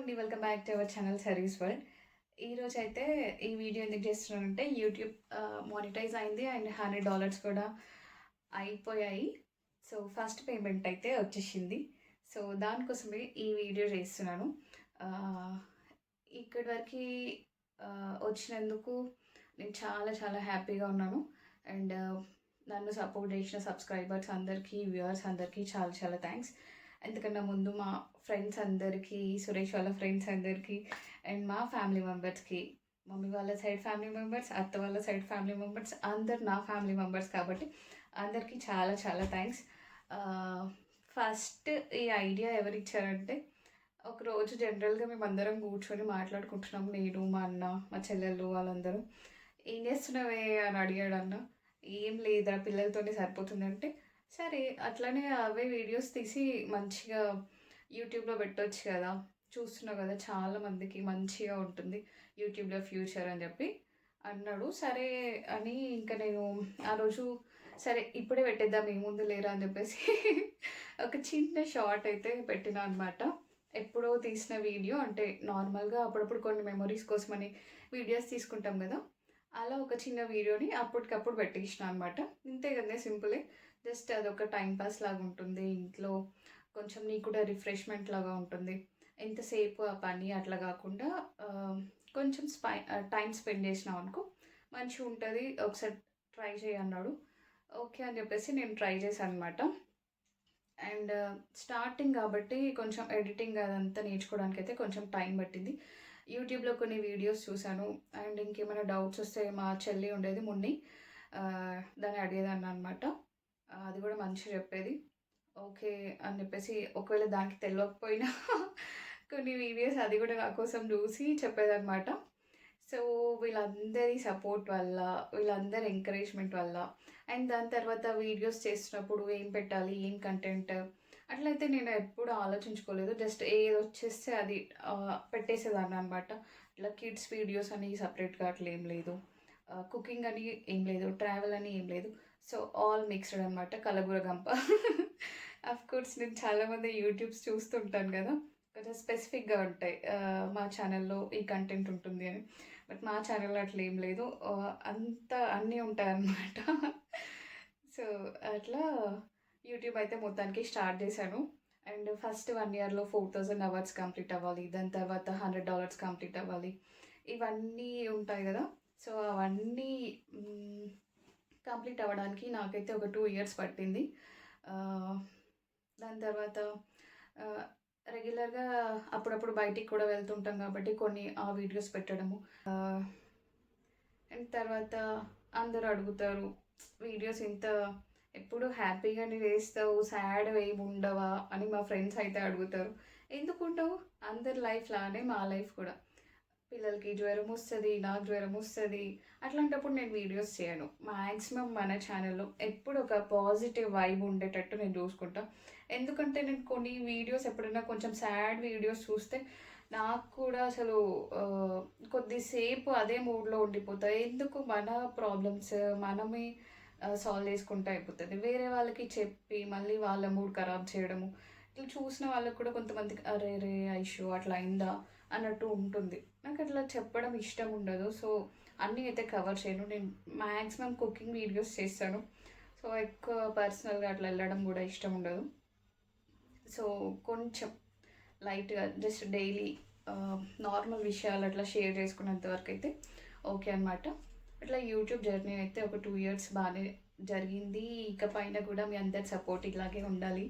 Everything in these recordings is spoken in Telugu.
అండి. Welcome back to our channel service world. ఈరోజు అయితే ఈ వీడియో ఎందుకు చేస్తున్నానంటే యూట్యూబ్ మానిటైజ్ అయింది అండ్ $100 కూడా అయిపోయాయి. సో ఫస్ట్ పేమెంట్ అయితే వచ్చేసింది. సో దానికోసమే ఈ వీడియో చేస్తున్నాను. ఇక్కడి వరకు వచ్చినందుకు నేను చాలా చాలా హ్యాపీగా ఉన్నాను. అండ్ నన్ను సపోర్ట్ చేసిన సబ్స్క్రైబర్స్ అందరికీ, వ్యూవర్స్ అందరికీ చాలా చాలా థ్యాంక్స్. ఎందుకన్నా ముందు మా ఫ్రెండ్స్ అందరికీ, సురేష్ వాళ్ళ ఫ్రెండ్స్ అందరికీ అండ్ మా ఫ్యామిలీ మెంబర్స్కి, మమ్మీ వాళ్ళ సైడ్ ఫ్యామిలీ మెంబర్స్, అత్త వాళ్ళ సైడ్ ఫ్యామిలీ మెంబర్స్, అందరు నా ఫ్యామిలీ మెంబర్స్ కాబట్టి అందరికీ చాలా చాలా థ్యాంక్స్. ఫస్ట్ ఈ ఐడియా ఎవరు ఇచ్చారంటే, ఒకరోజు జనరల్గా మేమందరం కూర్చొని మాట్లాడుకుంటున్నాం, నేను, మా అన్న, మా చెల్లెళ్ళు వాళ్ళందరూ. ఏం చేస్తున్నావే అని అడిగాడు అన్న. ఏం లేదురా, పిల్లలతోనే సరిపోతుందంటే, సరే అట్లనే అవే వీడియోస్ తీసి మంచిగా యూట్యూబ్లో పెట్టవచ్చు కదా, చూస్తున్నావు కదా చాలామందికి మంచిగా ఉంటుంది యూట్యూబ్లో ఫ్యూచర్ అని చెప్పి అన్నాడు. సరే అని ఇంకా నేను ఆ రోజు సరే ఇప్పుడే పెట్టేద్దాం ఏముంది లేరా అని చెప్పేసి ఒక చిన్న షార్ట్ అయితే పెట్టినా అనమాట. ఎప్పుడో తీసిన వీడియో, అంటే నార్మల్గా అప్పుడప్పుడు కొన్ని మెమొరీస్ కోసమని వీడియోస్ తీసుకుంటాం కదా, అలా ఒక చిన్న వీడియోని అప్పటికప్పుడు పెట్టేసిన అనమాట. ఇంతే కదా, సింపులే. జస్ట్ అదొక టైం పాస్ లాగా ఉంటుంది ఇంట్లో, కొంచెం నీకు కూడా రిఫ్రెష్మెంట్ లాగా ఉంటుంది. ఎంతసేపు ఆ పని అట్లా కాకుండా కొంచెం టైం స్పెండ్ చేసినాం అనుకో మంచిగా ఉంటుంది. ఒకసారి ట్రై చేయన్నాడు. ఓకే అని చెప్పేసి నేను ట్రై చేశాను అనమాట. అండ్ స్టార్టింగ్ కాబట్టి కొంచెం ఎడిటింగ్ అదంతా నేర్చుకోవడానికి అయితే కొంచెం టైం పట్టింది. యూట్యూబ్లో కొన్ని వీడియోస్ చూశాను. అండ్ ఇంకేమైనా డౌట్స్ వస్తే మా చెల్లి ఉండేది మున్ని, దాన్ని అడిగేదాన్ని అనమాట. అది కూడా మంచిగా చెప్పేది. ఓకే అని చెప్పేసి ఒకవేళ దానికి తెలియకపోయినా కొన్ని వీడియోస్ అది కూడా నా కోసం చూసి చెప్పేదన్నమాట. సో వీళ్ళందరి సపోర్ట్ వల్ల, వీళ్ళందరి ఎంకరేజ్మెంట్ వల్ల, అండ్ దాని తర్వాత వీడియోస్ చేస్తున్నప్పుడు ఏం పెట్టాలి, ఏం కంటెంట్ అట్లయితే నేను ఎప్పుడు ఆలోచించుకోలేదు. జస్ట్ ఏది వచ్చేస్తే అది పెట్టేసేదాన్ని అనమాట. ఇట్లా కిడ్స్ వీడియోస్ అని సపరేట్గా అట్లా ఏం లేదు, కుకింగ్ అని ఏం లేదు, ట్రావెల్ అని ఏం లేదు. సో ఆల్ మిక్స్డ్ అనమాట, కలగూర గంప. కోర్స్ నేను చాలామంది యూట్యూబ్స్ చూస్తుంటాను కదా, కొంచెం స్పెసిఫిక్గా ఉంటాయి మా ఛానల్లో ఈ కంటెంట్ ఉంటుంది అని. బట్ మా ఛానల్లో అట్లా ఏం లేదు, అంతా అన్నీ ఉంటాయన్నమాట. సో అట్లా యూట్యూబ్ అయితే మొత్తానికి స్టార్ట్ చేశాను. అండ్ ఫస్ట్ 1 ఇయర్లో 4000 అవర్స్ కంప్లీట్ అవ్వాలి, దాని తర్వాత $100 కంప్లీట్ అవ్వాలి, ఇవన్నీ ఉంటాయి కదా. సో అవన్నీ కంప్లీట్ అవ్వడానికి నాకైతే ఒక 2 ఇయర్స్ పట్టింది. దాని తర్వాత రెగ్యులర్గా అప్పుడప్పుడు బయటికి కూడా వెళ్తుంటాం కాబట్టి కొన్ని ఆ వీడియోస్ పెట్టడము. అండ్ తర్వాత అందరూ అడుగుతారు, వీడియోస్ ఇంత ఎప్పుడు హ్యాపీగానే వేస్తావు, సాడ్ ఏమి ఉండవా అని మా ఫ్రెండ్స్ అయితే అడుగుతారు. ఎందుకు ఉండవు, అందరి లైఫ్ లానే మా లైఫ్ కూడా. పిల్లలకి జ్వరం వస్తుంది, నాకు జ్వరం వస్తుంది, అట్లాంటప్పుడు నేను వీడియోస్ చేయను. మ్యాక్సిమం మన ఛానల్లో ఎప్పుడు ఒక పాజిటివ్ వైబ్ ఉండేటట్టు నేను చూసుకుంటాను. ఎందుకంటే నేను కొన్ని వీడియోస్ ఎప్పుడైనా కొంచెం సాడ్ వీడియోస్ చూస్తే నాకు కూడా అసలు కొద్దిసేపు అదే మూడ్లో ఉండిపోతాయి. ఎందుకు మన ప్రాబ్లమ్స్ మనమే సాల్వ్ చేసుకుంటే అయిపోతుంది, వేరే వాళ్ళకి చెప్పి మళ్ళీ వాళ్ళ మూడ్ ఖరాబ్ చేయడము. ఇట్లా చూసిన వాళ్ళకి కూడా కొంతమందికి అరే రే ఐషు అట్లా అయిందా అన్నట్టు ఉంటుంది. నాకు అట్లా చెప్పడం ఇష్టం ఉండదు. సో అన్నీ అయితే కవర్ చేయను. నేను మ్యాక్సిమం కుకింగ్ వీడియోస్ చేస్తాను. సో ఎక్కువ పర్సనల్గా అట్లా వెళ్ళడం కూడా ఇష్టం ఉండదు. సో కొంచెం లైట్గా జస్ట్ డైలీ నార్మల్ విషయాలు అట్లా షేర్ చేసుకున్నంత వరకు అయితే ఓకే అనమాట. అట్లా యూట్యూబ్ జర్నీ అయితే ఒక 2 ఇయర్స్ బాగానే జరిగింది. ఇకపైన కూడా మీ అందరి సపోర్ట్ ఇలాగే ఉండాలి.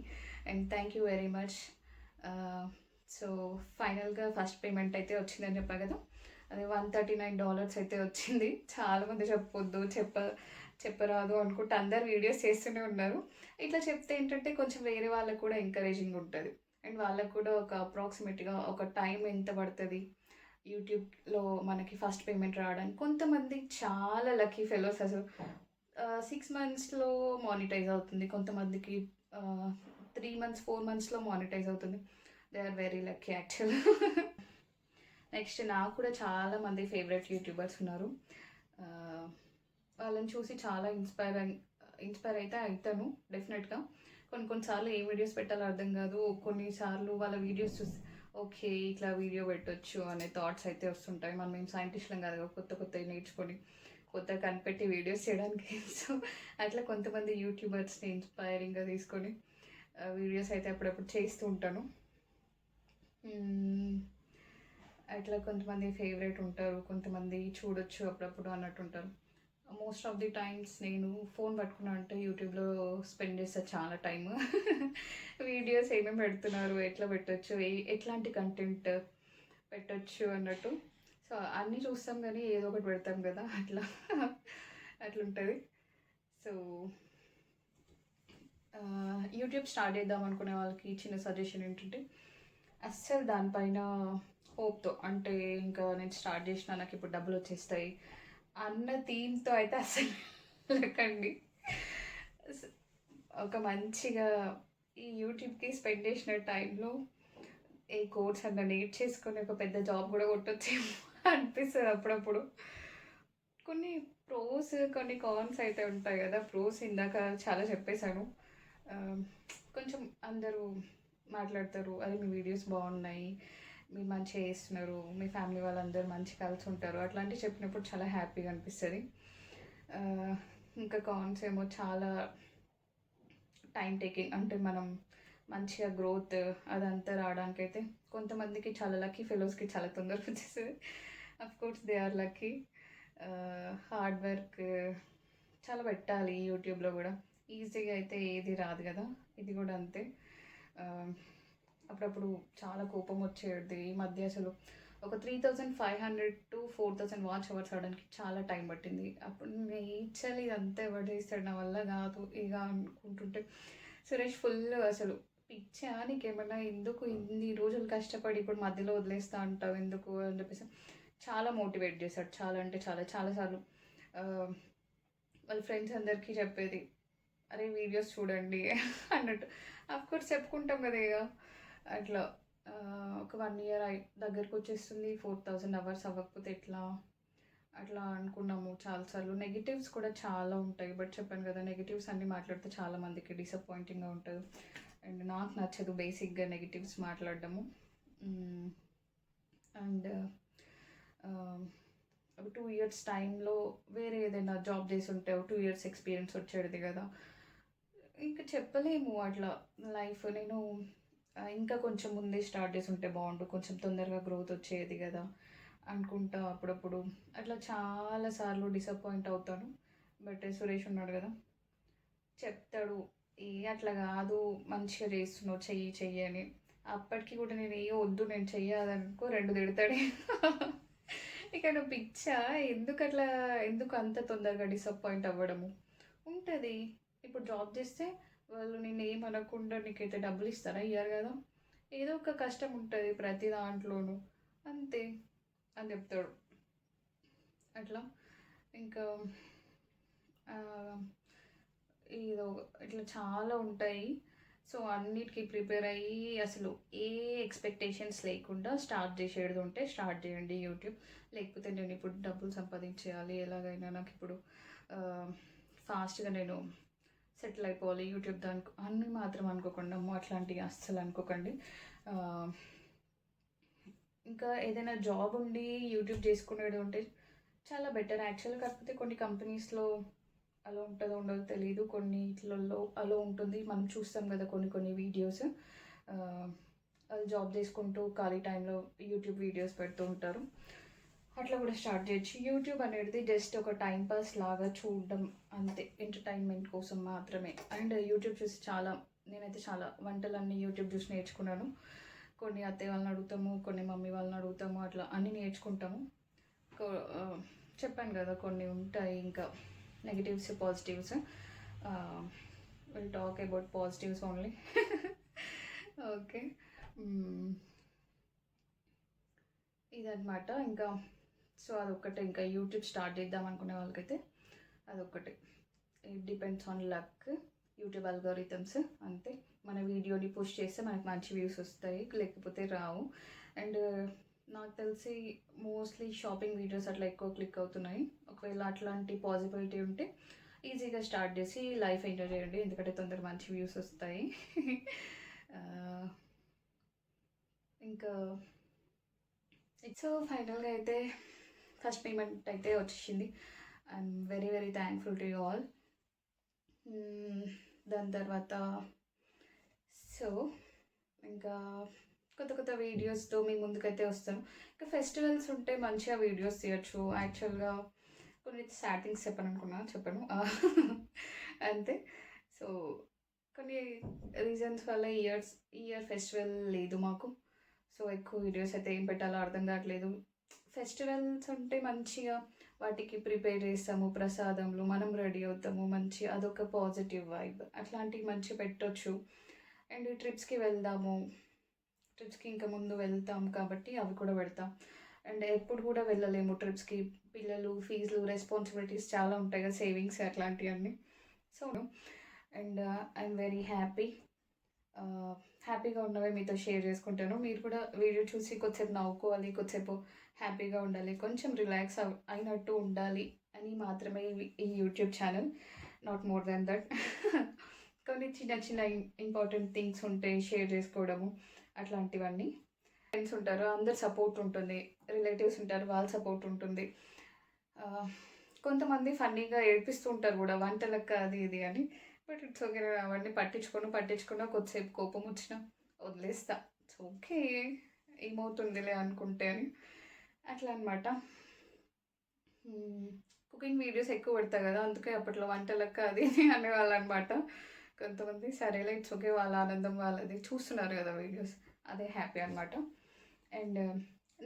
And thank you very much. So ఫైనల్గా ఫస్ట్ పేమెంట్ అయితే వచ్చిందని చెప్పా కదా, అది $139 అయితే వచ్చింది. చాలామంది చెప్పొద్దు, చెప్పరాదు అనుకుంటే అందరు వీడియోస్ చేస్తూనే ఉన్నారు. ఇట్లా చెప్తే ఏంటంటే కొంచెం వేరే వాళ్ళకు కూడా ఎంకరేజింగ్ ఉంటుంది. అండ్ వాళ్ళకు కూడా ఒక అప్రాక్సిమేట్గా ఒక టైం ఎంత పడుతుంది యూట్యూబ్లో మనకి ఫస్ట్ పేమెంట్ రావడానికి. కొంతమంది చాలా లక్కీ ఫెలోస్, అసలు 6 మంత్స్లో మానిటైజ్ అవుతుంది, కొంతమందికి 3 మంత్స్ 4 మంత్స్లో మానిటైజ్ అవుతుంది. They are very lucky actual. Next నాకు కూడా చాలామంది ఫేవరెట్ యూట్యూబర్స్ ఉన్నారు. వాళ్ళని చూసి చాలా ఇన్స్పైర్ అయితే అవుతాను డెఫినెట్గా. కొన్నిసార్లు ఏ వీడియోస్ పెట్టాలో అర్థం కాదు. కొన్నిసార్లు వాళ్ళ వీడియోస్ చూసి ఓకే ఇట్లా వీడియో పెట్టొచ్చు అనే థాట్స్ అయితే వస్తుంటాయి. మనం మేము సైంటిస్ట్లం కాదు కదా, కొత్త కొత్తవి నేర్చుకొని కొత్తగా కనిపెట్టి వీడియోస్ చేయడానికి. సో అట్లా కొంతమంది యూట్యూబర్స్ని ఇన్స్పైరింగ్గా తీసుకొని వీడియోస్ అయితే అప్పుడప్పుడు చేస్తూ ఉంటాను. అట్లా కొంతమంది ఫేవరెట్ ఉంటారు, కొంతమంది చూడొచ్చు అప్పుడప్పుడు అన్నట్టు ఉంటారు. మోస్ట్ ఆఫ్ ది టైమ్స్ నేను ఫోన్ పట్టుకున్నా అంటే యూట్యూబ్లో స్పెండ్ చేస్తా చాలా టైమ్. వీడియోస్ ఏమేమి పెడుతున్నారు, ఎట్లా పెట్టచ్చు, ఎట్లాంటి కంటెంట్ పెట్టచ్చు అన్నట్టు. సో అన్నీ చూస్తాం కానీ ఏదో ఒకటి పెడతాం కదా, అట్లా అట్లుంటుంది. సో యూట్యూబ్ స్టార్ట్ చేద్దాం అనుకునే వాళ్ళకి చిన్న సజెషన్ ఏంటంటే, అస్సలు దానిపైన హోప్తో, అంటే ఇంకా నేను స్టార్ట్ చేసిన నాకు ఇప్పుడు డబ్బులు వచ్చేస్తాయి అన్న థీమ్తో అయితే అసలు వెళ్ళకండి. ఒక మంచిగా ఈ యూట్యూబ్కి స్పెండ్ చేసిన టైంలో ఏ కోర్స్ అన్న నేర్చేసుకొని ఒక పెద్ద జాబ్ కూడా కొట్టొచ్చేమో అనిపిస్తుంది అప్పుడప్పుడు. కొన్ని ప్రోస్ కొన్ని కాన్స్ అయితే ఉంటాయి కదా. ప్రోస్ ఇందాక చాలా చెప్పేశాను. కొంచెం అందరూ మాట్లాడతారు, అదే మీ వీడియోస్ బాగున్నాయి, మీరు మంచిగా చేస్తున్నారు, మీ ఫ్యామిలీ వాళ్ళందరూ మంచి కలిసి ఉంటారు, అట్లాంటివి చెప్పినప్పుడు చాలా హ్యాపీగా అనిపిస్తుంది. ఇంకా కాన్స్ ఏమో చాలా టైం టేకింగ్, అంటే మనం మంచిగా గ్రోత్ అదంతా రావడానికైతే కొంతమందికి చాలా లక్కీ, ఫెలోస్కి చాలా తొందరగా వచ్చేస్తుంది. Of course they are lucky. Hard work చాలా పెట్టాలి యూట్యూబ్లో కూడా, ఈజీగా అయితే ఏది రాదు కదా, ఇది కూడా అంతే. అప్పుడప్పుడు చాలా కోపం వచ్చేది. ఈ మధ్య అసలు ఒక 3500 to 4000 వాచ్ అవర్స్ అవడానికి చాలా టైం పట్టింది. అప్పుడు నేర్చాలి ఇదంతా ఎవరు చేస్తాడు, నా వల్ల కాదు ఇక అనుకుంటుంటే, సురేష్ ఫుల్ అసలు పిచ్చా నీకేమన్నా, ఎందుకు ఇన్ని రోజులు కష్టపడి ఇప్పుడు మధ్యలో వదిలేస్తా అంటావు ఎందుకు అని చెప్పేసి చాలా మోటివేట్ చేశాడు. చాలా అంటే చాలాసార్లు వాళ్ళ ఫ్రెండ్స్ అందరికీ చెప్పేది, అరే వీడియోస్ చూడండి అన్నట్టు. అఫ్కోర్స్ చెప్పుకుంటాం కదా ఇక అట్లా. ఒక 1 year దగ్గరకు వచ్చేస్తుంది, 4000 అవర్స్ అవ్వకపోతే ఎట్లా అట్లా అనుకున్నాము చాలాసార్లు. నెగిటివ్స్ కూడా చాలా ఉంటాయి, బట్ చెప్పాను కదా నెగిటివ్స్ అన్నీ మాట్లాడితే చాలామందికి డిసప్పాయింటింగ్గా ఉంటుంది, అండ్ నాకు నచ్చదు బేసిక్గా నెగిటివ్స్ మాట్లాడడము. అండ్ ఒక 2 years టైంలో వేరే ఏదైనా జాబ్ చేసి ఉంటే 2 years ఎక్స్పీరియన్స్ వచ్చేది కదా. ఇంకా చెప్పలేము అట్లా లైఫ్. నేను ఇంకా కొంచెం ముందే స్టార్ట్ చేసి ఉంటే బాగుండు, కొంచెం తొందరగా గ్రోత్ వచ్చేది కదా అనుకుంటా అప్పుడప్పుడు. అట్లా చాలాసార్లు డిసప్పాయింట్ అవుతాను. బట్ సురేష్ ఉన్నాడు కదా, చెప్తాడు ఏ అట్లా కాదు, మంచిగా చేస్తున్నావు, చెయ్యి అని. అప్పటికి కూడా నేను ఏ వద్దు నేను చెయ్యాలనుకో 2 తిడతాడే. ఇక నువ్వు పిచ్చా, ఎందుకు అంత తొందరగా డిసప్పాయింట్ అవ్వడము ఉంటుంది. ఇప్పుడు జాబ్ చేస్తే వాళ్ళు నేను ఏమనకుండా నీకైతే డబ్బులు ఇస్తారా, ఇయ్యారు కదా, ఏదో ఒక కష్టం ఉంటుంది ప్రతి దాంట్లోనూ, అంతే అని చెప్తాడు. అట్లా ఇంకా ఏదో ఇట్లా చాలా ఉంటాయి. సో అన్నిటికీ ప్రిపేర్ అయ్యి అసలు ఏ ఎక్స్పెక్టేషన్స్ లేకుండా స్టార్ట్ చేసేది ఉంటే స్టార్ట్ చేయండి యూట్యూబ్. లేకపోతే నేను ఇప్పుడు డబ్బులు సంపాదించేయాలి ఎలాగైనా, నాకు ఇప్పుడు ఫాస్ట్గా నేను సెటిల్ అయిపోవాలి యూట్యూబ్ దానికి అన్నీ మాత్రం అనుకోకుండా, అట్లాంటివి అస్సలు అనుకోకండి. ఇంకా ఏదైనా జాబ్ ఉండి యూట్యూబ్ చేసుకునేది ఉంటే చాలా బెటర్ యాక్చువల్గా. కాకపోతే కొన్ని కంపెనీస్లో అలా ఉంటుందో ఉండదో తెలియదు, కొన్నిట్లలో అలా ఉంటుంది. మనం చూస్తాం కదా కొన్ని వీడియోస్, అది జాబ్ చేసుకుంటూ ఖాళీ టైంలో యూట్యూబ్ వీడియోస్ పెడుతూ ఉంటారు. అట్లా కూడా స్టార్ట్ చేయొచ్చు. యూట్యూబ్ అనేది జస్ట్ ఒక టైంపాస్ లాగా చూడడం అంతే, ఎంటర్టైన్మెంట్ కోసం మాత్రమే. అండ్ యూట్యూబ్ చూసి నేనైతే చాలా వంటలన్నీ యూట్యూబ్ చూసి నేర్చుకున్నాను. కొన్ని అత్తయ్య వాళ్ళని అడుగుతాము, కొన్ని మమ్మీ వాళ్ళని అడుగుతాము, అట్లా అన్నీ నేర్చుకుంటాము. చెప్పాను కదా కొన్ని ఉంటాయి ఇంకా negatives positives. Will talk about positives only. Okay, ఇదన్నమాట. ఇంకా సో అదొక్కటే, ఇంకా యూట్యూబ్ స్టార్ట్ చేద్దాం అనుకునే వాళ్ళకైతే అదొక్కటే. It depends on luck, YouTube algorithms అంతే. మన వీడియోని పుష్ చేస్తే మనకు మంచి వ్యూస్ వస్తాయి, లేకపోతే రావు. అండ్ నాకు తెలిసి మోస్ట్లీ షాపింగ్ వీడియోస్ అట్లా ఎక్కువ క్లిక్ అవుతున్నాయి. ఒకవేళ అట్లాంటి పాసిబిలిటీ ఉంటే ఈజీగా స్టార్ట్ చేసి లైఫ్ ఎంజాయ్ చేయండి, ఎందుకంటే తొందరగా మంచి వ్యూస్ వస్తాయి. ఇంకా సో ఫైనల్గా అయితే ఫస్ట్ పేమెంట్ అయితే వచ్చేసింది. I'm very very thankful to you all. దాని తర్వాత సో ఇంకా కొత్త కొత్త వీడియోస్తో మీ ముందుకైతే వస్తాను. ఇంకా ఫెస్టివల్స్ ఉంటే మంచిగా వీడియోస్ తీయచ్చు. యాక్చువల్గా కొన్ని సాడ్ థింగ్స్ చెప్పను అంతే. సో కొన్ని రీజన్స్ వల్ల ఇయర్ ఫెస్టివల్ లేదు మాకు. సో ఎక్కువ వీడియోస్ అయితే ఏం పెట్టాలో అర్థం కావట్లేదు. ఫెస్టివల్స్ ఉంటే మంచిగా వాటికి ప్రిపేర్ చేస్తాము, ప్రసాదములు మనం రెడీ అవుతాము, మంచి అదొక పాజిటివ్ వైబ్, అట్లాంటివి మంచిగా పెట్టొచ్చు. అండ్ ట్రిప్స్కి వెళ్దాము, ట్రిప్స్కి ఇంకా ముందు వెళ్తాం కాబట్టి అవి కూడా పెడతాం. అండ్ ఎప్పుడు కూడా వెళ్ళలేము ట్రిప్స్కి, పిల్లలు, ఫీజులు, రెస్పాన్సిబిలిటీస్ చాలా ఉంటాయి కదా, సేవింగ్స్ అట్లాంటివన్నీ. సో అండ్ ఐఎమ్ వెరీ హ్యాపీగా ఉన్నవే మీతో షేర్ చేసుకుంటాను. మీరు కూడా వీడియో చూసి కొద్దిసేపు నవ్వుకోవాలి, కొద్దిసేపు హ్యాపీగా ఉండాలి, కొంచెం రిలాక్స్ అయినట్టు ఉండాలి అని మాత్రమే ఈ YouTube channel, not more than that. కొన్ని చిన్న చిన్న ఇంపార్టెంట్ థింగ్స్ ఉంటే షేర్ చేసుకోవడము, అట్లాంటివన్నీ. ఫ్రెండ్స్ ఉంటారు, అందరు సపోర్ట్ ఉంటుంది, రిలేటివ్స్ ఉంటారు, వాళ్ళ సపోర్ట్ ఉంటుంది. కొంతమంది ఫన్నీగా ఏడిపిస్తూ ఉంటారు కూడా, వంటలక్క అది ఇది అని. బట్ ఇట్స్ ఓకే, అవన్నీ పట్టించుకున్నా కొద్దిసేపు కోపం వచ్చినా వదిలేస్తా. ఇట్స్ ఓకే, ఏమవుతుందిలే అనుకుంటే అని, అట్లా అనమాట. కుకింగ్ వీడియోస్ ఎక్కువ పెడతా కదా, అందుకే అప్పట్లో వంటలక్క అది అనేవాళ్ళు అనమాట కొంతమంది. సరేలే, ఇట్స్ ఓకే, వాళ్ళ ఆనందం వాళ్ళది, చూస్తున్నారు కదా వీడియోస్, అదే హ్యాపీ అనమాట. అండ్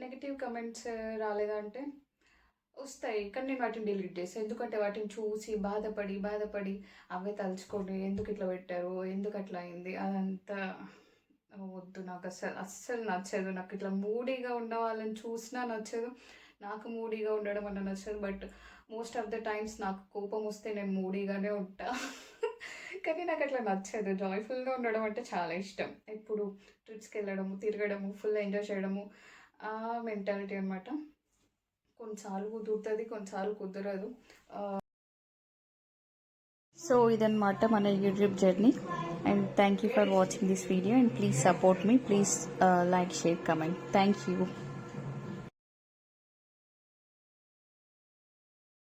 నెగిటివ్ కమెంట్స్ రాలేదంటే వస్తాయి, కానీ నేను వాటిని డిలీట్ చేస్తాను. ఎందుకంటే వాటిని చూసి బాధపడి అవే తలుచుకొని ఎందుకు ఇట్లా పెట్టారు, ఎందుకు అట్లా అయింది, అదంతా వద్దు. నాకు అస్సలు నచ్చదు. నాకు ఇట్లా మూడీగా ఉన్న వాళ్ళని చూసినా నచ్చదు, నాకు మూడీగా ఉండడం అన్న నచ్చదు. But most of the times నాకు కోపం వస్తే నేను మూడీగానే ఉంటా. కానీ నాకు అట్లా నచ్చదు. జాయ్ఫుల్గా ఉండడం అంటే చాలా ఇష్టం. ఎప్పుడు ట్రిప్స్కి వెళ్ళడము, తిరగడము, ఫుల్ ఎంజాయ్ చేయడము, ఆ మెంటాలిటీ అనమాట. కొన్నిసార్లు కుదురుతుంది, కొన్నిసార్లు కుదరదు. సో ఇదన్నమాట మన YouTube journey. And thank you for watching this video. And please support me, please like, share, comment. Thank you.